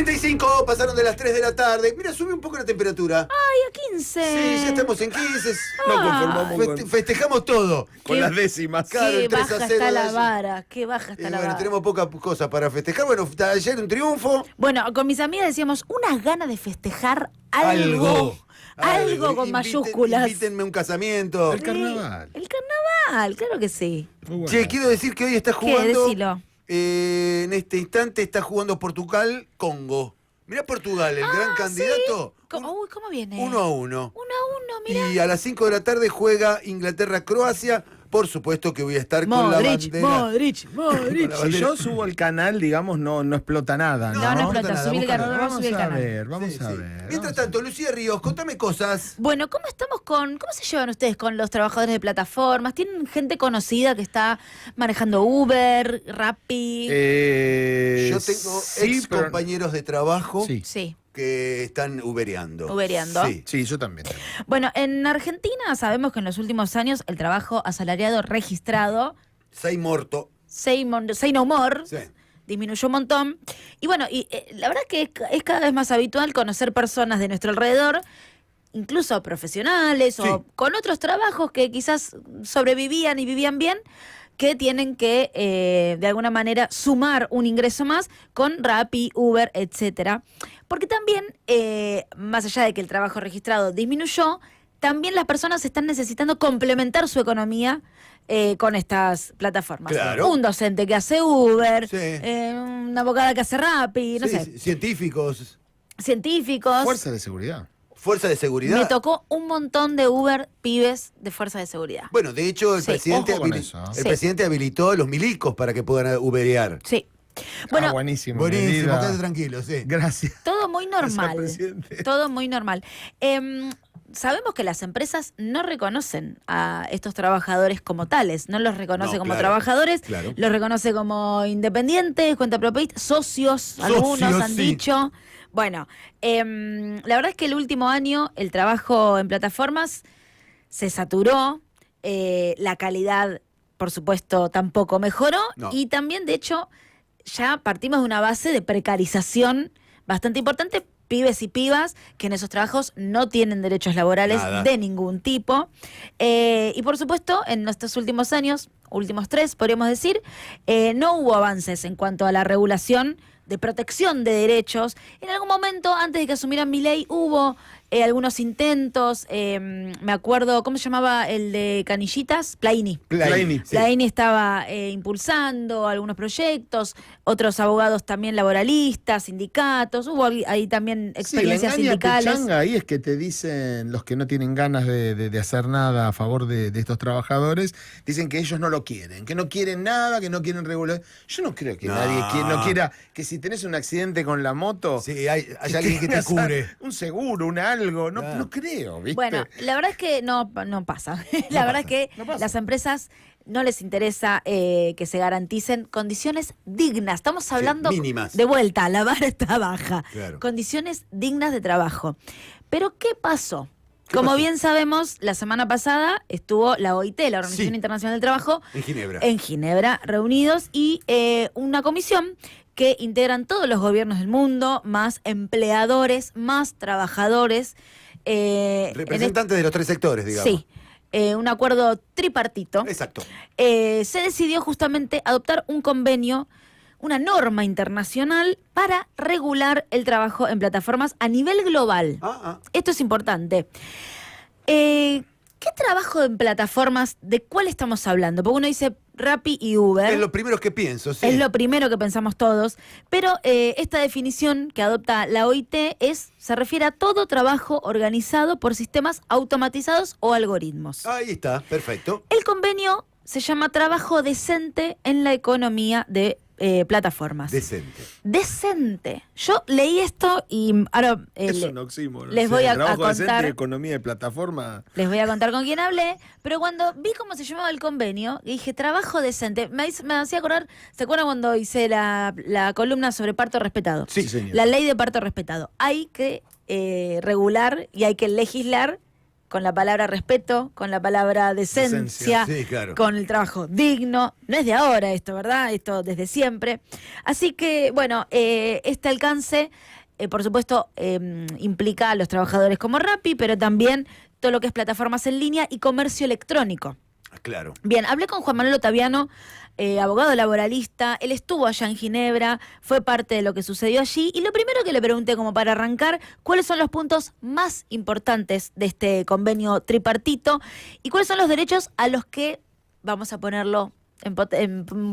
35, pasaron de las 3 de la tarde. Mira, sube un poco la temperatura. ¡Ay, a 15! Sí, ya estamos en 15. Nos conformamos Festejamos todo. con las décimas. Claro, Qué el 3 a baja 0 está de la ayer. vara, qué baja está la Bueno, vara. tenemos poca cosa para festejar. Bueno, ayer un triunfo. Bueno, con mis amigas decíamos unas ganas de festejar algo con mayúsculas. Invítenme a un casamiento. El carnaval. El carnaval, claro que sí. Muy bueno. Che, quiero decir que hoy está ¿Qué? jugando. Decilo. En este instante está jugando Portugal-Congo. Mirá Portugal, el gran candidato. Uy, ¿cómo viene? 1-1. 1-1, mirá. Y a las 5 de la tarde juega Inglaterra-Croacia. Por supuesto que voy a estar con la bandera. Modric. Si yo subo el canal, digamos, no explota nada. No, no explota explota, nada, subí el búscalo. canal, subí el canal. Vamos Sí, a sí. ver. Mientras tanto, Lucía Ríos, contame cosas. Bueno, ¿cómo estamos cómo se llevan ustedes con los trabajadores de plataformas? ¿Tienen gente conocida que está manejando Uber, Rappi? Yo tengo ex pero- compañeros de trabajo Sí, Sí, que están ubereando. Ubereando. Sí. sí, yo también. Bueno, en Argentina sabemos que en los últimos años el trabajo asalariado registrado, Sei morto. say no more, Sí. disminuyó un montón. Y bueno, la verdad que es cada vez más habitual conocer personas de nuestro alrededor, incluso profesionales Sí. o con otros trabajos que quizás sobrevivían y vivían bien, que tienen que, de alguna manera, sumar un ingreso más con Rappi, Uber, etcétera. Porque también, más allá de que el trabajo registrado disminuyó, también las personas están necesitando complementar su economía con estas plataformas. Claro. Un docente que hace Uber, Sí. una abogada que hace Rappi, no Sí, sé, científicos, científicos. Fuerza de seguridad. fuerza de seguridad. Me tocó un montón de Uber pibes de fuerza de seguridad. Bueno, de hecho, el Sí. presidente Ojo con eso, ¿eh? el Sí. presidente habilitó a los milicos para que puedan uberear. Sí. Bueno, Buenísimo. Buenísimo, medida. quédate tranquilo, sí. Gracias. todo muy normal. presidente. Todo muy normal. Sabemos que las empresas no reconocen a estos trabajadores como tales, no los reconoce No, como claro, trabajadores, claro. los reconoce como independientes, cuenta propietaria, socios, algunos han sí. dicho. Bueno, la verdad es que el último año el trabajo en plataformas se saturó, la calidad, por supuesto, tampoco mejoró No. y también, de hecho, ya partimos de una base de precarización bastante importante, pibes y pibas que en esos trabajos no tienen derechos laborales Nada. de ningún tipo. Y por supuesto, en estos últimos años, últimos 3, podríamos decir, no hubo avances en cuanto a la regulación de protección de derechos. En algún momento, antes de que asumieran Milei, hubo algunos intentos, me acuerdo, ¿cómo se llamaba el de Canillitas? Plaini. Plaini, sí. Plaini estaba impulsando algunos proyectos, otros abogados también laboralistas, sindicatos, hubo ahí también experiencias sí, la engaña sindicales. pichanga ahí es que te dicen los que no tienen ganas de hacer nada a favor de estos trabajadores, dicen que ellos no lo quieren, que no quieren nada, que no quieren regular. Yo no creo que No. nadie no quiera que si tenés un accidente con la moto, Sí, hay alguien que te quieras cubre. un seguro, algo, no, Claro. no creo, ¿viste? Bueno, la verdad es que no pasa. La verdad es que no pasa. las empresas no les interesa que se garanticen condiciones dignas. Estamos hablando mínimas. de vuelta, la vara está baja. Claro. Condiciones dignas de trabajo. Pero ¿qué pasó? ¿Qué Como pasó? bien sabemos, la semana pasada estuvo la OIT, la Organización Sí. Internacional del Trabajo, En Ginebra. reunidos y una comisión que integran todos los gobiernos del mundo, más empleadores, más trabajadores. Representantes de los 3 sectores, digamos. Sí, un acuerdo tripartito. Exacto. Se decidió justamente adoptar un convenio, una norma internacional para regular el trabajo en plataformas a nivel global. Esto es importante. ¿Qué trabajo en plataformas? ¿De cuál estamos hablando? Porque uno dice Rappi y Uber. Es lo primero que pienso, sí. Es lo primero que pensamos todos, pero esta definición que adopta la OIT se refiere a todo trabajo organizado por sistemas automatizados o algoritmos. Ahí está, perfecto. El convenio se llama Trabajo Decente en la Economía de Plataformas. Decente. Decente. Yo leí esto y ahora Es un oxímoron. les voy a trabajo decente, contar. economía de plataforma. Les voy a contar con quién hablé, pero cuando vi cómo se llamaba el convenio, dije, trabajo decente, me hacía acordar, ¿se acuerdan cuando hice la columna sobre parto respetado? Sí, señor. La ley de parto respetado. Hay que regular y hay que legislar con la palabra respeto, con la palabra decencia, Sí, claro. con el trabajo digno. No es de ahora esto, ¿verdad? Esto desde siempre. Así que, bueno, este alcance, por supuesto, implica a los trabajadores como Rappi, pero también todo lo que es plataformas en línea y comercio electrónico. Claro. Bien, hablé con Juan Manuel Ottaviano, abogado laboralista. Él estuvo allá en Ginebra, fue parte de lo que sucedió allí. Y lo primero que le pregunté, como para arrancar, ¿cuáles son los puntos más importantes de este convenio tripartito? ¿Y cuáles son los derechos a los que, vamos a ponerlo en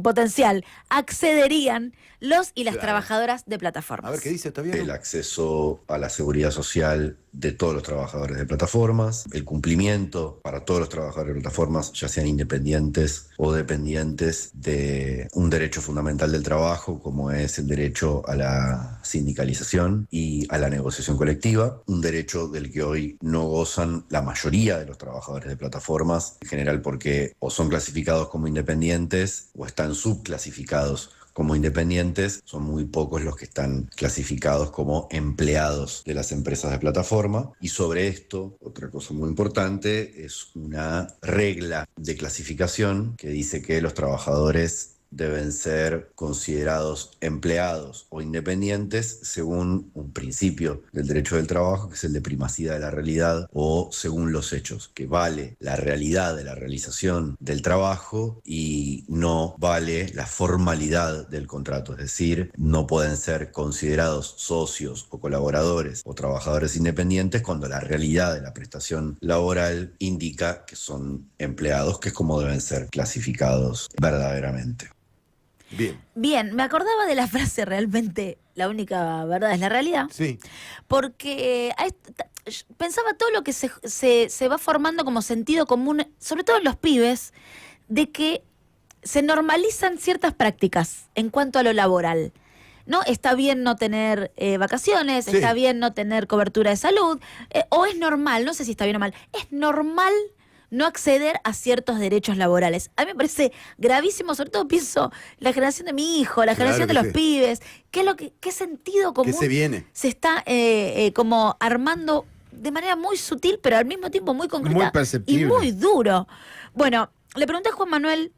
potencial, accederían los y las Claro. trabajadoras de plataformas? A ver qué dice todavía. El acceso a la seguridad social de todos los trabajadores de plataformas, el cumplimiento para todos los trabajadores de plataformas, ya sean independientes o dependientes, de un derecho fundamental del trabajo, como es el derecho a la sindicalización y a la negociación colectiva, un derecho del que hoy no gozan la mayoría de los trabajadores de plataformas, en general porque o son clasificados como independientes o están subclasificados como independientes. Son muy pocos los que están clasificados como empleados de las empresas de plataforma. Y sobre esto, otra cosa muy importante, es una regla de clasificación que dice que los trabajadores deben ser considerados empleados o independientes según un principio del derecho del trabajo, que es el de primacía de la realidad, o según los hechos, que vale la realidad de la realización del trabajo y no vale la formalidad del contrato. Es decir, no pueden ser considerados socios o colaboradores o trabajadores independientes cuando la realidad de la prestación laboral indica que son empleados, que es como deben ser clasificados verdaderamente. Bien. Bien, me acordaba de la frase realmente, la única verdad es la realidad, Sí. porque pensaba todo lo que se va formando como sentido común, sobre todo en los pibes, de que se normalizan ciertas prácticas en cuanto a lo laboral. ¿No? Está bien no tener vacaciones, Sí. está bien no tener cobertura de salud, o es normal, no sé si está bien o mal, es normal no acceder a ciertos derechos laborales. A mí me parece gravísimo, sobre todo pienso la generación de mi hijo, la Claro generación de que los sí. pibes, qué sentido común ¿Qué se viene? se está como armando de manera muy sutil, pero al mismo tiempo muy concreta Muy perceptible. y muy duro. Bueno, le pregunté a Juan Manuel,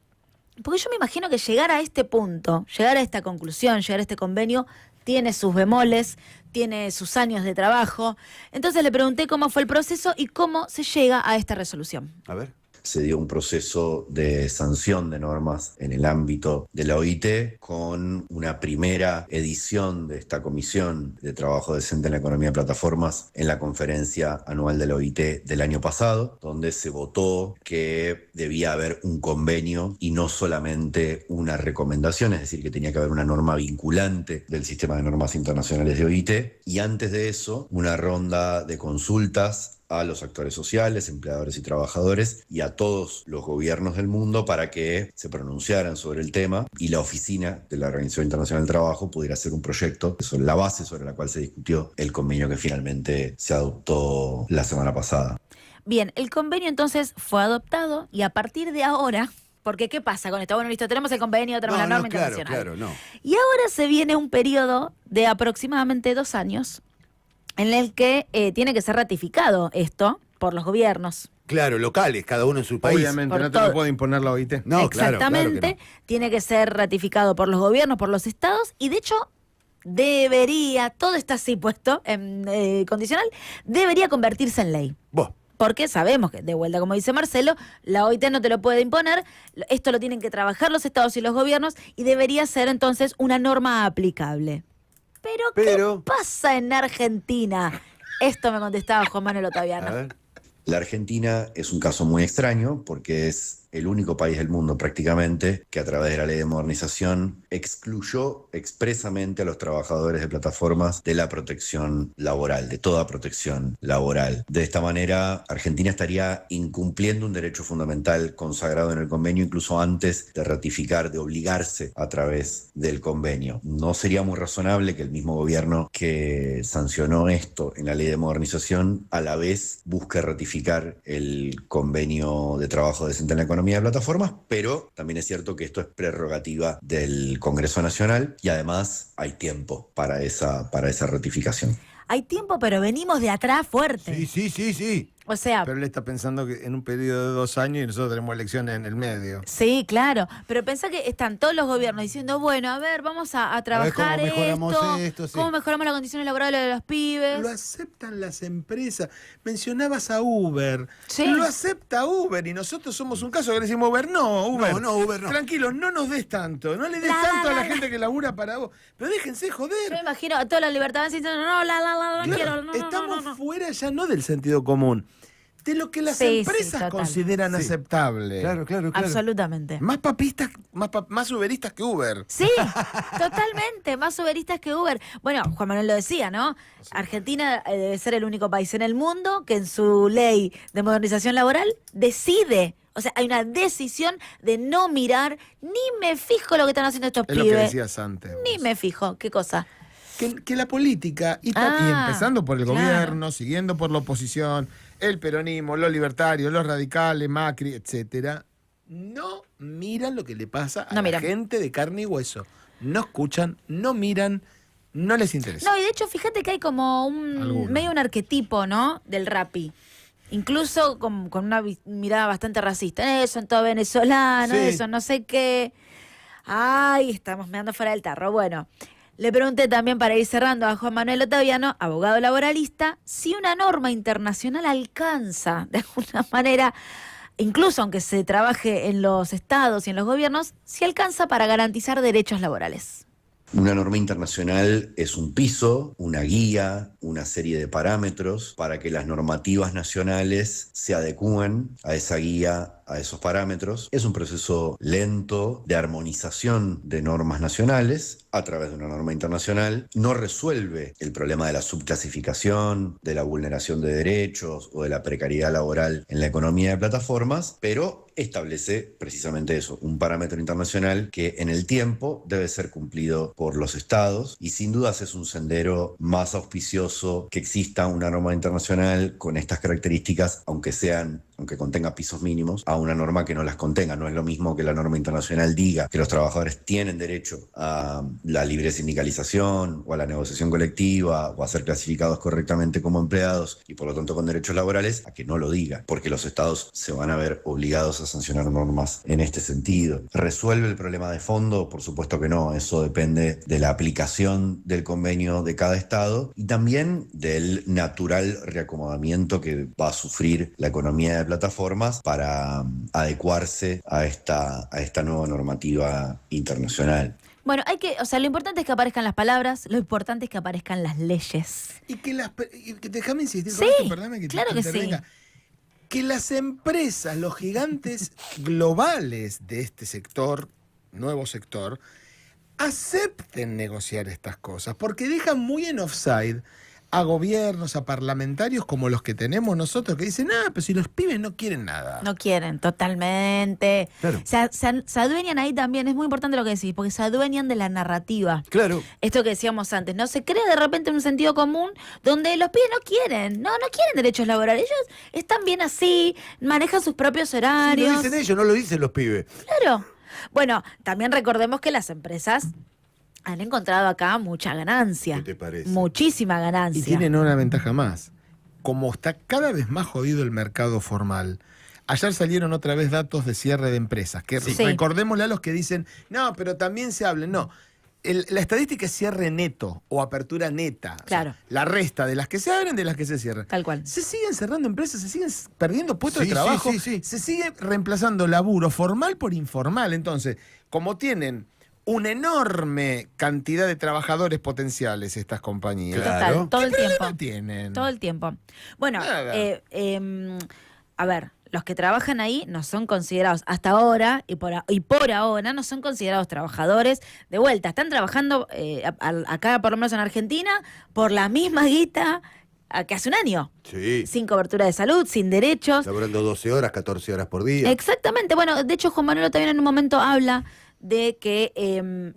porque yo me imagino que llegar a este punto, llegar a esta conclusión, llegar a este convenio, tiene sus bemoles, tiene sus años de trabajo. Entonces le pregunté cómo fue el proceso y cómo se llega a esta resolución. A ver. Se dio un proceso de sanción de normas en el ámbito de la OIT con una primera edición de esta Comisión de Trabajo Decente en la Economía de Plataformas en la conferencia anual de la OIT del año pasado, donde se votó que debía haber un convenio y no solamente una recomendación, es decir, que tenía que haber una norma vinculante del sistema de normas internacionales de OIT. Y antes de eso, una ronda de consultas a los actores sociales, empleadores y trabajadores, y a todos los gobiernos del mundo para que se pronunciaran sobre el tema y la oficina de la Organización Internacional del Trabajo pudiera hacer un proyecto sobre la base sobre la cual se discutió el convenio que finalmente se adoptó la semana pasada. Bien, el convenio entonces fue adoptado y a partir de ahora, porque ¿qué pasa con esto? Bueno, listo, tenemos el convenio, tenemos la norma claro, internacional. claro, no. Y ahora se viene un periodo de aproximadamente 2 años en el que tiene que ser ratificado esto por los gobiernos. Claro, locales, cada uno en su país. Obviamente, Por no te todo. lo puede imponer la OIT. No, claro, Exactamente, claro que tiene que ser ratificado por los gobiernos, por los estados, y de hecho debería, todo está así puesto en condicional, debería convertirse en ley. no. Vos. Porque sabemos que, de vuelta, como dice Marcelo, la OIT no te lo puede imponer, esto lo tienen que trabajar los estados y los gobiernos, y debería ser entonces una norma aplicable. Pero- ¿qué pasa en Argentina? Esto me contestaba Juan Manuel A Ottaviano. ver. La Argentina es un caso muy extraño porque es el único país del mundo prácticamente que a través de la ley de modernización excluyó expresamente a los trabajadores de plataformas de la protección laboral, de toda protección laboral. De esta manera, Argentina estaría incumpliendo un derecho fundamental consagrado en el convenio incluso antes de ratificar, de obligarse a través del convenio. No sería muy razonable que el mismo gobierno que sancionó esto en la ley de modernización a la vez busque ratificar el convenio de trabajo decente en la economía de plataformas, pero también es cierto que esto es prerrogativa del Congreso Nacional y además hay tiempo para esa ratificación. Hay tiempo, pero venimos de atrás fuerte. Sí. O sea, Pero él está pensando que en un periodo de 2 años y nosotros tenemos elecciones en el medio. sí, claro, pero pensá que están todos los gobiernos diciendo, bueno, a ver, vamos a trabajar cómo mejoramos esto, sí. cómo mejoramos las condiciones laborales de los pibes. Lo aceptan las empresas. Mencionabas a Uber. Sí. Lo acepta Uber y nosotros somos un caso que le decimos Uber. No, Uber. No, Uber no. Tranquilos, no nos des tanto. No le des tanto a la gente que labura para vos. Pero déjense Yo joder. me imagino a toda la libertad diciendo, no, no Claro, quiero, no, estamos no. fuera ya no del sentido común, de lo que las Sí, sí, empresas total. consideran Sí. aceptable. Claro. Absolutamente. Más papistas, más uberistas que Uber. Sí, totalmente, más uberistas que Uber. Bueno, Juan Manuel lo decía, ¿no? Argentina debe ser el único país en el mundo que en su ley de modernización laboral decide, o sea, hay una decisión de no mirar, ni me fijo lo que están haciendo estos Es lo que pibes. decías antes. Ni vos. me fijo, ¿qué cosa? Que la política, y empezando por el gobierno, siguiendo por la oposición, el peronismo, los libertarios, los radicales, Macri, etcétera, no miran lo que le pasa a No la miran. gente de carne y hueso. No escuchan, no miran, no les interesa. No, y de hecho, fíjate que hay como Algunos. medio un arquetipo, ¿no? Del rapi. Incluso con una mirada bastante racista. Son todos venezolanos, Sí. eso, no sé qué. Ay, estamos meando fuera del tarro. Bueno, le pregunté también para ir cerrando a Juan Manuel Ottaviano, abogado laboralista, si una norma internacional alcanza de alguna manera, incluso aunque se trabaje en los estados y en los gobiernos, si alcanza para garantizar derechos laborales. Una norma internacional es un piso, una guía, una serie de parámetros para que las normativas nacionales se adecúen a esa guía, a esos parámetros. Es un proceso lento de armonización de normas nacionales a través de una norma internacional. No resuelve el problema de la subclasificación, de la vulneración de derechos o de la precariedad laboral en la economía de plataformas, pero establece precisamente eso, un parámetro internacional que en el tiempo debe ser cumplido por los estados y sin dudas es un sendero más auspicioso que exista una norma internacional con estas características, aunque contenga pisos mínimos, a una norma que no las contenga. No es lo mismo que la norma internacional diga que los trabajadores tienen derecho a la libre sindicalización o a la negociación colectiva o a ser clasificados correctamente como empleados y por lo tanto con derechos laborales, a que no lo diga, porque los estados se van a ver obligados a sancionar normas en este sentido. ¿Resuelve el problema de fondo? Por supuesto que no, eso depende de la aplicación del convenio de cada estado y también del natural reacomodamiento que va a sufrir la economía de plataformas para adecuarse a esta nueva normativa internacional. Bueno, lo importante es que aparezcan las palabras, lo importante es que aparezcan las leyes. Y que déjame insistir con Sí, esto, perdóname que claro te que sí. intervenga. Que las empresas, los gigantes globales de este sector, nuevo sector, acepten negociar estas cosas, porque dejan muy en offside a gobiernos, a parlamentarios como los que tenemos nosotros, que dicen, pero si los pibes no quieren nada. No quieren, totalmente. Claro. Se adueñan ahí también, es muy importante lo que decís, porque se adueñan de la narrativa. Claro. Esto que decíamos antes, ¿no? Se crea de repente un sentido común donde los pibes no quieren derechos laborales. Ellos están bien así, manejan sus propios Sí, horarios. lo dicen ellos, no lo dicen los pibes. Claro. Bueno, también recordemos que las empresas han encontrado acá mucha ganancia. ¿Qué te parece? Muchísima ganancia. Y tienen una ventaja más. Como está cada vez más jodido el mercado formal, ayer salieron otra vez datos de cierre de empresas, que Sí. recordémosle a los que dicen, no, pero también se hablen. No, la estadística es cierre neto o apertura neta. O sea, Claro. la resta de las que se abren, de las que se cierran. Tal cual. Se siguen cerrando empresas, se siguen perdiendo puestos Sí, de trabajo, sí. se sigue reemplazando laburo formal por informal. Entonces, como tienen una enorme cantidad de trabajadores potenciales estas compañías, Claro. Total, todo ¿qué el problema tiempo. tienen? Todo el tiempo. Bueno, Nada. a ver, los que trabajan ahí no son considerados hasta ahora y por ahora no son considerados trabajadores de vuelta. Están trabajando acá, por lo menos en Argentina, por la misma guita que hace un año. Sí. Sin cobertura de salud, sin derechos. Laborando 12 horas, 14 horas por día. Exactamente. Bueno, de hecho, Juan Manuel también en un momento habla de que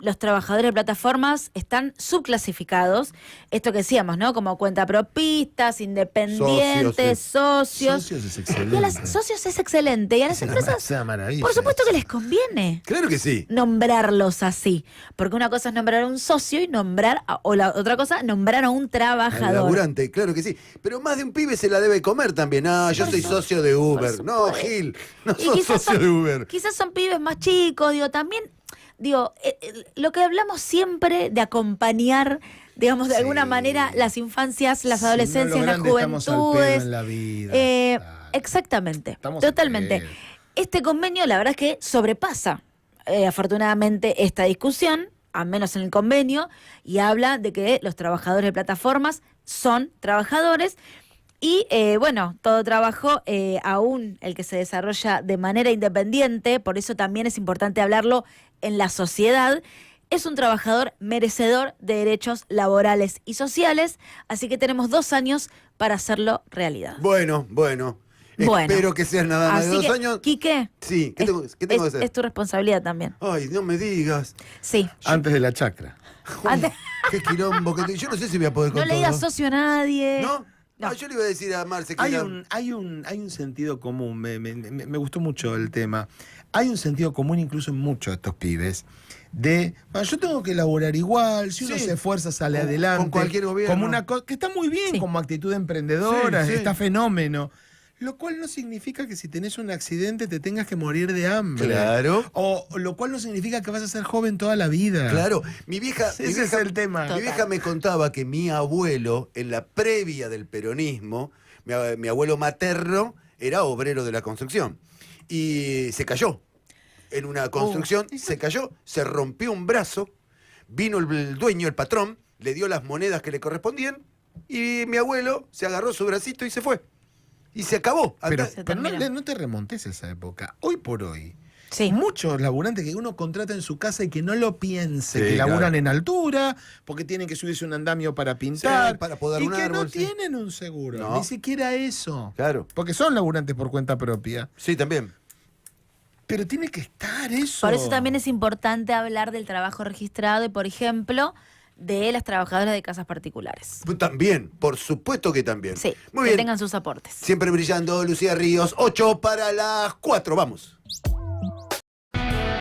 los trabajadores de plataformas están subclasificados. Esto que decíamos, ¿no? Como cuentapropistas, independientes, socios. Socios es Y a excelente. las socios es excelente. Y a las empresas, Es una maravilla. por supuesto que les conviene Claro que sí. nombrarlos así. Porque una cosa es nombrar a un socio y o la otra cosa, nombrar a un Al trabajador. laburante, claro que sí. Pero más de un pibe se la debe comer también. Ah, yo Por soy su- socio de Uber. por No, supuesto. Gil, no Y sos quizás socio de Uber. Quizás son pibes más chicos, digo, también, digo, lo que hablamos siempre de acompañar, digamos, de Sí. alguna manera las infancias, las Si no, adolescencias, lo las grande estamos al pedo juventudes. en la vida. Claro. Exactamente, Estamos al totalmente. pedo. Este convenio, la verdad es que sobrepasa, afortunadamente, esta discusión, al menos en el convenio, y habla de que los trabajadores de plataformas son trabajadores. Y bueno, todo trabajo, aún el que se desarrolla de manera independiente, por eso también es importante hablarlo en la sociedad, es un trabajador merecedor de derechos laborales y sociales, así que tenemos 2 años para hacerlo realidad. Bueno. Bueno. Espero que sean nada más de Así 2 que, años. Quique, Sí, ¿qué tengo que hacer? es tu responsabilidad también. Ay, no me digas. Sí. Antes de la chacra. Antes- Qué quilombo. Yo no sé si voy a poder con no le todo. digas socio a nadie. ¿No? No. Ah, yo le iba a decir a Marce que Hay era- un sentido común, me gustó mucho el tema. Hay un sentido común incluso en muchos de estos pibes. Bueno, yo tengo que laburar igual, si uno Sí. se esfuerza sale Con- adelante. con cualquier gobierno. Como una cosa que está muy bien Sí. como actitud emprendedora, Sí, sí. está fenómeno. Lo cual no significa que si tenés un accidente te tengas que morir de hambre. Claro. O lo cual no significa que vas a ser joven toda la vida. Claro, mi vieja, Ese mi es vieja- el tema. mi vieja me contaba que mi abuelo, en la previa del peronismo, mi abuelo materno era obrero de la construcción y se cayó en una construcción, se cayó, se rompió un brazo, vino el dueño, el patrón, le dio las monedas que le correspondían y mi abuelo se agarró su bracito y se fue. Y se acabó. Pero, Se pero termina. no te remontes a esa época. Hoy por hoy, Sí. muchos laburantes que uno contrata en su casa y que no lo piense, Sí, que laburan claro. en altura, porque tienen que subirse un andamio para pintar, Sí, para podar y un que no árbol, sí. tienen un seguro, No. ni siquiera eso. Claro, Porque son laburantes por cuenta propia. sí, también. Pero tiene que estar eso. Por eso también es importante hablar del trabajo registrado y, por ejemplo, de las trabajadoras de casas particulares. También, por supuesto que también. Sí, Muy que bien. tengan sus aportes. Siempre brillando, Lucía Ríos, 8 para las 4, vamos.